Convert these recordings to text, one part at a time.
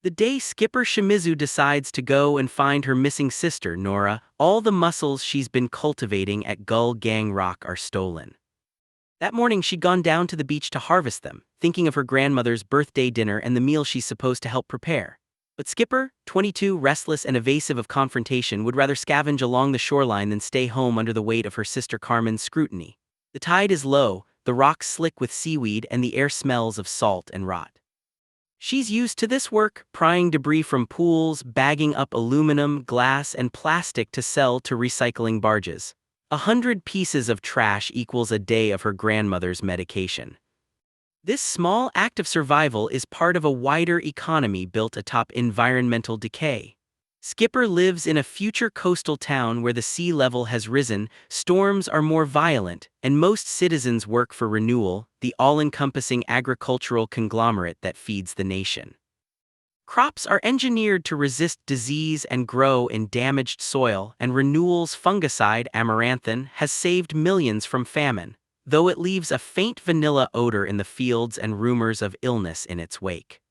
The day Skipper Shimizu decides to go and find her missing sister, Nora, all the mussels she's been cultivating at Gull Gang Rock are stolen. That morning she'd gone down to the beach to harvest them, thinking of her grandmother's birthday dinner and the meal she's supposed to help prepare. But Skipper, 22, restless and evasive of confrontation, would rather scavenge along the shoreline than stay home under the weight of her sister Carmen's scrutiny. The tide is low, the rocks slick with seaweed, and the air smells of salt and rot. She's used to this work, prying debris from pools, bagging up aluminum, glass, and plastic to sell to recycling barges. 100 pieces of trash equals a day of her grandmother's medication. This small act of survival is part of a wider economy built atop environmental decay. Skipper lives in a future coastal town where the sea level has risen, storms are more violent, and most citizens work for Renewal, the all-encompassing agricultural conglomerate that feeds the nation. Crops are engineered to resist disease and grow in damaged soil, and Renewal's fungicide, Amaranthin, has saved millions from famine, though it leaves a faint vanilla odor in the fields and rumors of illness in its wake.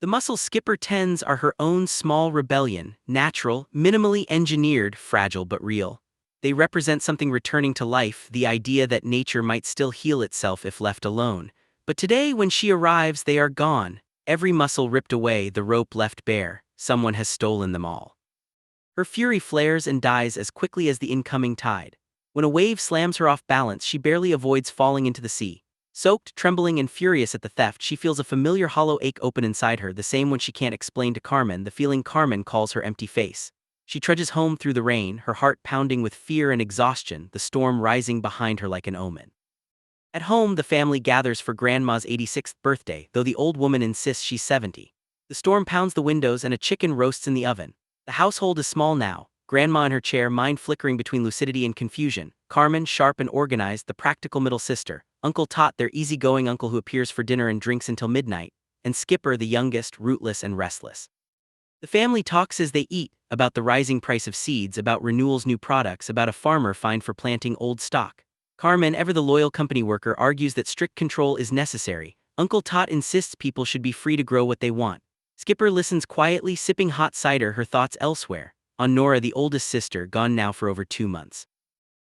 The mussels Skipper tends are her own small rebellion, natural, minimally engineered, fragile but real. They represent something returning to life, the idea that nature might still heal itself if left alone. But today, when she arrives, they are gone. Every mussel ripped away, the rope left bare. Someone has stolen them all. Her fury flares and dies as quickly as the incoming tide. When a wave slams her off balance, she barely avoids falling into the sea. Soaked, trembling, and furious at the theft, she feels a familiar hollow ache open inside her, the same one she can't explain to Carmen, the feeling Carmen calls her empty face. She trudges home through the rain, her heart pounding with fear and exhaustion, the storm rising behind her like an omen. At home, the family gathers for Grandma's 86th birthday, though the old woman insists she's 70. The storm pounds the windows and a chicken roasts in the oven. The household is small now, Grandma in her chair, mind flickering between lucidity and confusion, Carmen, sharp and organized, the practical middle sister, Uncle Tot, their easygoing uncle who appears for dinner and drinks until midnight, and Skipper, the youngest, rootless and restless. The family talks as they eat, about the rising price of seeds, about Renewal's new products, about a farmer fined for planting old stock. Carmen, ever the loyal company worker, argues that strict control is necessary. Uncle Tot insists people should be free to grow what they want. Skipper listens quietly, sipping hot cider, her thoughts elsewhere, on Nora, the oldest sister, gone now for over 2 months.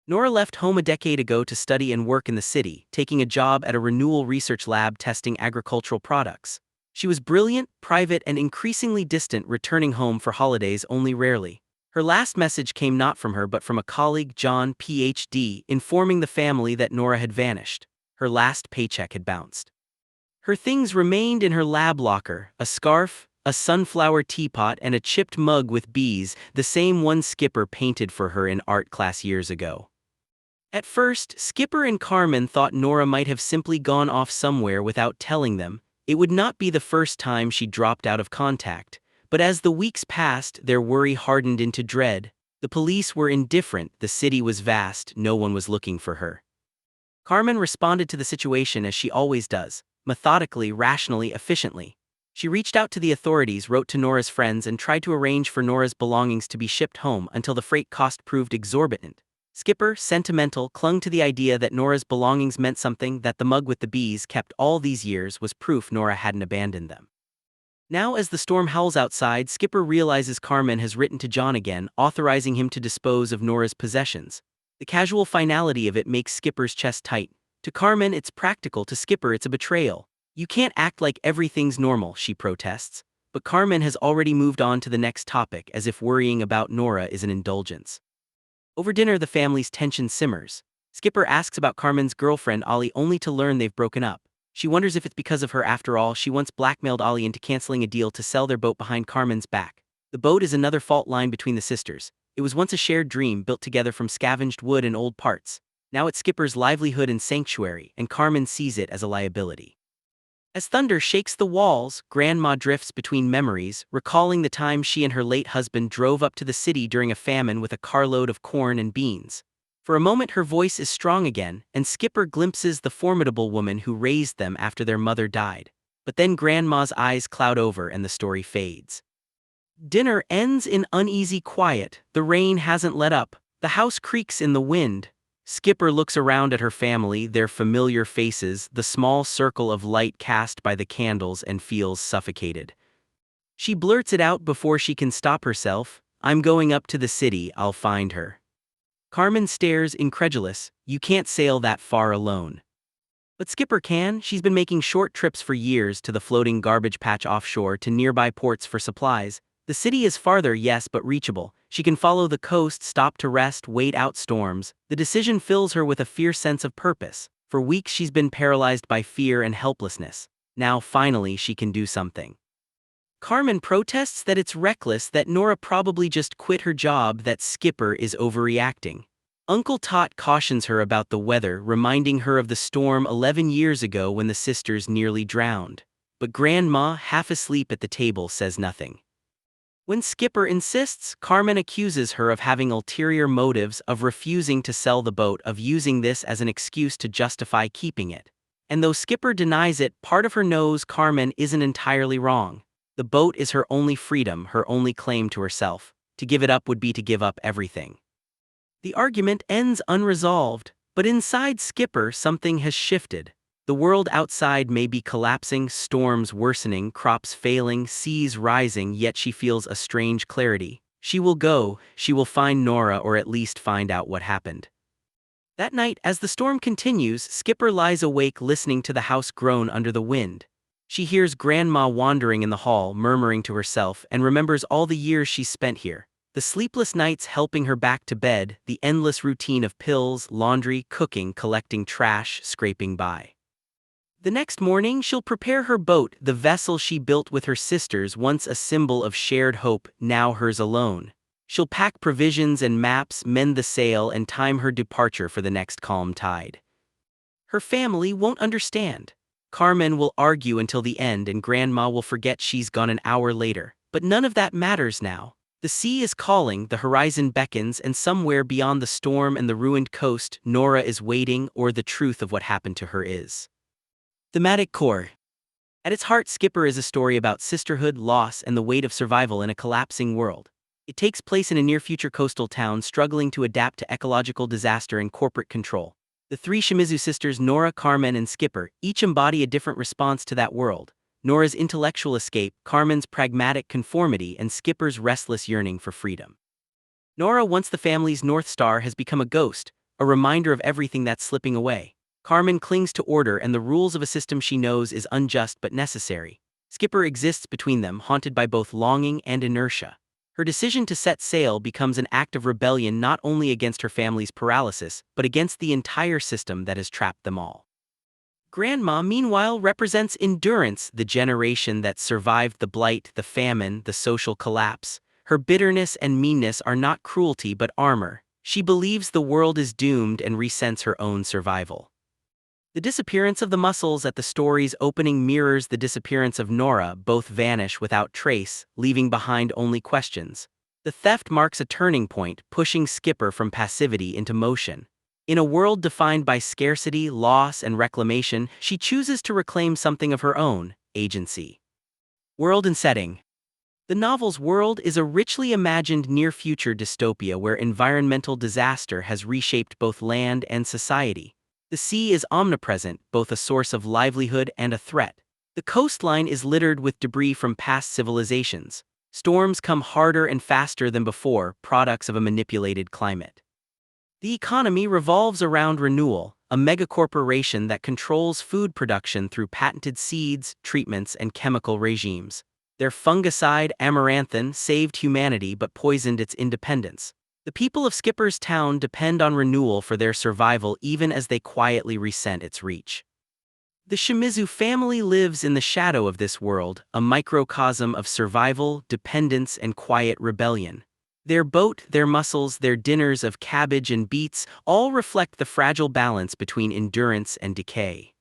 Nora left home a decade ago to study and work in the city, taking a job at a Renewal research lab testing agricultural products. She was brilliant, private, and increasingly distant, returning home for holidays only rarely. Her last message came not from her but from a colleague, John, Ph.D., informing the family that Nora had vanished. Her last paycheck had bounced. Her things remained in her lab locker, a scarf, a sunflower teapot, and a chipped mug with bees, the same one Skipper painted for her in art class years ago. At first, Skipper and Carmen thought Nora might have simply gone off somewhere without telling them. It would not be the first time she dropped out of contact. But as the weeks passed, their worry hardened into dread. The police were indifferent, the city was vast, no one was looking for her. Carmen responded to the situation as she always does, methodically, rationally, efficiently. She reached out to the authorities, wrote to Nora's friends, and tried to arrange for Nora's belongings to be shipped home until the freight cost proved exorbitant. Skipper, sentimental, clung to the idea that Nora's belongings meant something, that the mug with the bees, kept all these years, was proof Nora hadn't abandoned them. Now, as the storm howls outside, Skipper realizes Carmen has written to John again, authorizing him to dispose of Nora's possessions. The casual finality of it makes Skipper's chest tight. To Carmen, it's practical. To Skipper, it's a betrayal. You can't act like everything's normal, she protests. But Carmen has already moved on to the next topic, as if worrying about Nora is an indulgence. Over dinner, the family's tension simmers. Skipper asks about Carmen's girlfriend, Ollie, only to learn they've broken up. She wonders if it's because of her. After all, she once blackmailed Ollie into canceling a deal to sell their boat behind Carmen's back. The boat is another fault line between the sisters. It was once a shared dream built together from scavenged wood and old parts. Now it's Skipper's livelihood and sanctuary, and Carmen sees it as a liability. As thunder shakes the walls, Grandma drifts between memories, recalling the time she and her late husband drove up to the city during a famine with a carload of corn and beans. For a moment her voice is strong again, and Skipper glimpses the formidable woman who raised them after their mother died. But then Grandma's eyes cloud over and the story fades. Dinner ends in uneasy quiet. The rain hasn't let up. The house creaks in the wind. Skipper looks around at her family, their familiar faces, the small circle of light cast by the candles, and feels suffocated. She blurts it out before she can stop herself. "I'm going up to the city, I'll find her." Carmen stares incredulous. "You can't sail that far alone." But Skipper can. She's been making short trips for years to the floating garbage patch offshore to nearby ports for supplies. The city is farther, yes, but reachable. She can follow the coast, stop to rest, wait out storms. The decision fills her with a fierce sense of purpose. For weeks she's been paralyzed by fear and helplessness. Now finally she can do something. Carmen protests that it's reckless, that Nora probably just quit her job, that Skipper is overreacting. Uncle Tot cautions her about the weather, reminding her of the storm 11 years ago when the sisters nearly drowned. But Grandma, half asleep at the table, says nothing. When Skipper insists, Carmen accuses her of having ulterior motives, of refusing to sell the boat, of using this as an excuse to justify keeping it. And though Skipper denies it, part of her knows Carmen isn't entirely wrong. The boat is her only freedom, her only claim to herself. To give it up would be to give up everything. The argument ends unresolved, but inside Skipper something has shifted. The world outside may be collapsing, storms worsening, crops failing, seas rising, yet she feels a strange clarity. She will go, she will find Nora, or at least find out what happened. That night, as the storm continues, Skipper lies awake listening to the house groan under the wind. She hears Grandma wandering in the hall, murmuring to herself, and remembers all the years she's spent here. The sleepless nights helping her back to bed, the endless routine of pills, laundry, cooking, collecting trash, scraping by. The next morning, she'll prepare her boat, the vessel she built with her sisters, once a symbol of shared hope, now hers alone. She'll pack provisions and maps, mend the sail, and time her departure for the next calm tide. Her family won't understand. Carmen will argue until the end, and Grandma will forget she's gone an hour later. But none of that matters now. The sea is calling, the horizon beckons, and somewhere beyond the storm and the ruined coast, Nora is waiting, or the truth of what happened to her is. Thematic core. At its heart, Skipper is a story about sisterhood, loss, and the weight of survival in a collapsing world. It takes place in a near-future coastal town struggling to adapt to ecological disaster and corporate control. The three Shimizu sisters, Nora, Carmen, and Skipper, each embody a different response to that world. Nora's intellectual escape, Carmen's pragmatic conformity, and Skipper's restless yearning for freedom. Nora, once the family's North Star, has become a ghost, a reminder of everything that's slipping away. Carmen clings to order and the rules of a system she knows is unjust but necessary. Skipper exists between them, haunted by both longing and inertia. Her decision to set sail becomes an act of rebellion, not only against her family's paralysis, but against the entire system that has trapped them all. Grandma, meanwhile, represents endurance, the generation that survived the blight, the famine, the social collapse. Her bitterness and meanness are not cruelty but armor. She believes the world is doomed and resents her own survival. The disappearance of the mussels at the story's opening mirrors the disappearance of Nora. Both vanish without trace, leaving behind only questions. The theft marks a turning point, pushing Skipper from passivity into motion. In a world defined by scarcity, loss, and reclamation, she chooses to reclaim something of her own, agency. World and setting. The novel's world is a richly imagined near-future dystopia where environmental disaster has reshaped both land and society. The sea is omnipresent, both a source of livelihood and a threat. The coastline is littered with debris from past civilizations. Storms come harder and faster than before, products of a manipulated climate. The economy revolves around Renewal, a megacorporation that controls food production through patented seeds, treatments, and chemical regimes. Their fungicide, amaranthine, saved humanity but poisoned its independence. The people of Skipper's town depend on Renewal for their survival, even as they quietly resent its reach. The Shimizu family lives in the shadow of this world, a microcosm of survival, dependence, and quiet rebellion. Their boat, their mussels, their dinners of cabbage and beets all reflect the fragile balance between endurance and decay.